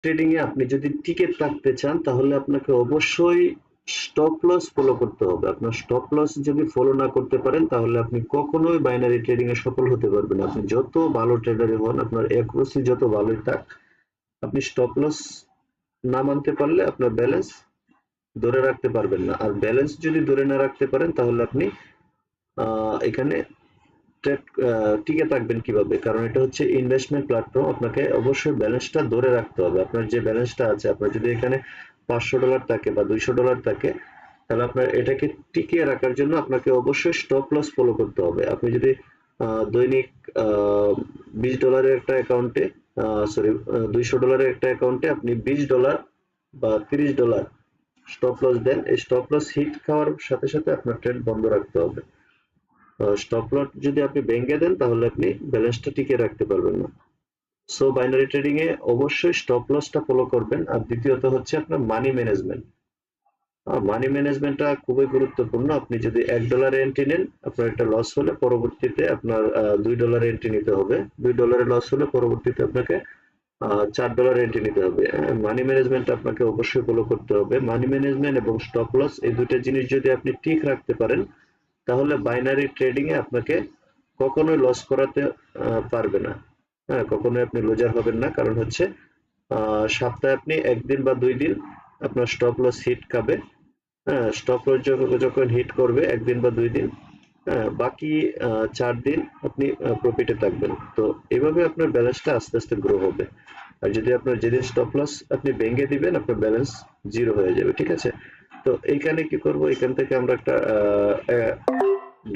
Trading এ আপনি যদি টিকে থাকতে চান তাহলে আপনাকে অবশ্যই স্টপ লস ফলো করতে হবে। আপনার স্টপ লস যদি ফলো না করতে পারেন তাহলে আপনি কখনোই বাইনারি ট্রেডিং এ সফল হতে পারবেন না। আপনি যত ভালো ট্রেডারই হন, আপনার অ্যাকুরেসি যত ভালোই থাক, আপনি স্টপ লস না মানতে পারলে আপনার ব্যালেন্স ধরে রাখতে পারবেন না। আর ব্যালেন্স যদি ধরে না রাখতে পারেন তাহলে আপনি এখানে ট্রেড টিকে থাকবেন কিভাবে? কারণ এটা হচ্ছে ইনভেস্টমেন্ট প্ল্যাটফর্ম। আপনাকে অবশ্যই ব্যালেন্সটা ধরে রাখতে হবে। আপনার যে ব্যালেন্সটা আছে, আপনার যদি এখানে $500 থাকে বা $200 থাকে, তাহলে আপনার এটাকে টিকিয়ে রাখার জন্য আপনাকে অবশ্যই স্টপ লস ফলো করতে হবে। আপনি যদি দৈনিক $20 একটা অ্যাকাউন্টে, সরি, $200 একটা অ্যাকাউন্টে আপনি $20 বা $30 স্টপ লস দেন, এই স্টপ লস হিট খাওয়ার সাথে সাথে আপনার ট্রেড বন্ধ রাখতে হবে। স্টপ লস যদি আপনি ভেঙে দেন তাহলে আপনি ব্যালেন্সটা টিকিয়ে রাখতে পারবেন না। সো বাইনারি ট্রেডিং এ অবশ্যই স্টপ লসটা ফলো করবেন। আর দ্বিতীয়ত হচ্ছে আপনার মানি ম্যানেজমেন্ট। মানি ম্যানেজমেন্টটা খুবই গুরুত্বপূর্ণ। আপনি যদি $1 এন্ট্রি নেন, আপনার একটা লস হলে পরবর্তীতে আপনার $2 এন্ট্রি নিতে হবে। $2 লস হলে পরবর্তীতে আপনাকে $4 এন্ট্রি নিতে হবে। মানি ম্যানেজমেন্ট আপনাকে অবশ্যই ফলো করতে হবে। মানি ম্যানেজমেন্ট এবং স্টপ লস এই দুইটা জিনিস যদি আপনি ঠিক রাখতে পারেন তাহলে বাইনারি ট্রেডিং এ আপনাকে কখনোই লস করাতে পারবে না। হ্যাঁ, কখনোই আপনি লুজার হবেন না। কারণ হচ্ছে সপ্তাহে আপনি একদিন বা 2 দিন আপনার স্টপ লস হিট খাবে। হ্যাঁ, স্টপ লস যখন হিট করবে একদিন বা 2 দিন, হ্যাঁ, বাকি 4 দিন আপনি প্রফিটে থাকবেন। তো এভাবে আপনার ব্যালেন্সটা আস্তে আস্তে গ্রো হবে। আর যদি আপনার যেদিন স্টপ লস আপনি ভেঙে দিবেন, আপনার ব্যালেন্স জিরো হয়ে যাবে। ঠিক আছে? তো এইখানে কি করব, এখান থেকে আমরা একটা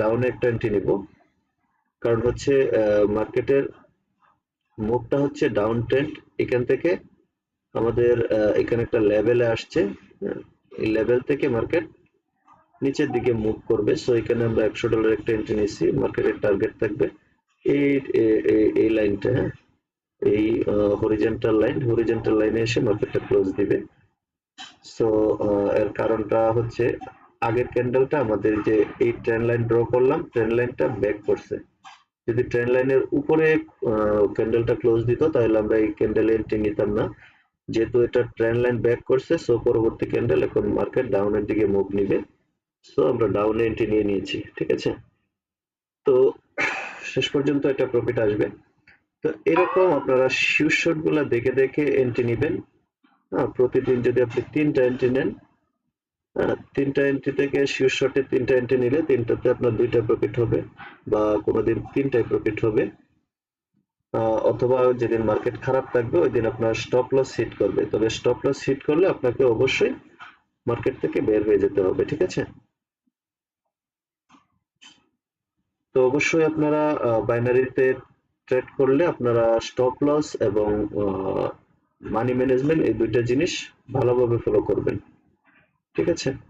ডাউনে একটা এন্ট্রি নিব। কারণ হচ্ছে মার্কেটের মুভটা হচ্ছে ডাউন ট্রেন্ড। এখান থেকে আমাদের এখানে একটা লেভেলে আসছে। হ্যাঁ, এই লেভেল থেকে মার্কেট নিচের দিকে মুভ করবে। সো এখানে আমরা $100 একটা এন্ট্রি নিয়েছি। মার্কেটের টার্গেট থাকবে এই এই লাইনটা। হ্যাঁ, এই হরিজন্টাল লাইনে এসে মার্কেটটা ক্লোজ দিবে। সো এর কারণটা হচ্ছে আগের ক্যান্ডেলটা আমাদের যে এই ট্রেন্ড লাইন ড্র করলাম, ট্রেন্ড লাইনটা ব্যাক করছে। যদি ট্রেন্ড লাইনের উপরে ক্যান্ডেলটা ক্লোজ দিত তাহলে আমরা এই ক্যান্ডেল এন্ট্রি নিতাম না। যেহেতু এটা ট্রেন্ড লাইন ব্যাক করছে, সো পরবর্তী ক্যান্ডেল এখন মার্কেট ডাউনের দিকে মুভ নিবে। সো আমরা ডাউনে এন্ট্রি নিয়ে নিয়েছি। ঠিক আছে? তো শেষ পর্যন্ত একটা প্রফিট আসবে। তো এরকম আপনারা শিওর গুলা দেখে দেখে এন্ট্রি নিবেন। প্রতিদিন যদি আপনি 3টা এন্ট্রি নেন, 3টা এন্ট্রি থেকে শিওর শটে 3টা এন্ট্রি নিলে 3টাতে আপনার 2টা প্রফিট হবে, বা কোনোদিন 3টায় প্রফিট হবে। অথবা যেদিন মার্কেট খারাপ থাকবে ওই দিন আপনার স্টপ লস হিট করবে। তবে স্টপ লস হিট করলে আপনাকে অবশ্যই মার্কেট থেকে বের হয়ে যেতে হবে। ঠিক আছে? তো অবশ্যই আপনারা বাইনারিতে ট্রেড করলে আপনারা স্টপ লস এবং মানি ম্যানেজমেন্ট এই দুইটা জিনিস ভালোভাবে ফলো করবেন। ঠিক আছে?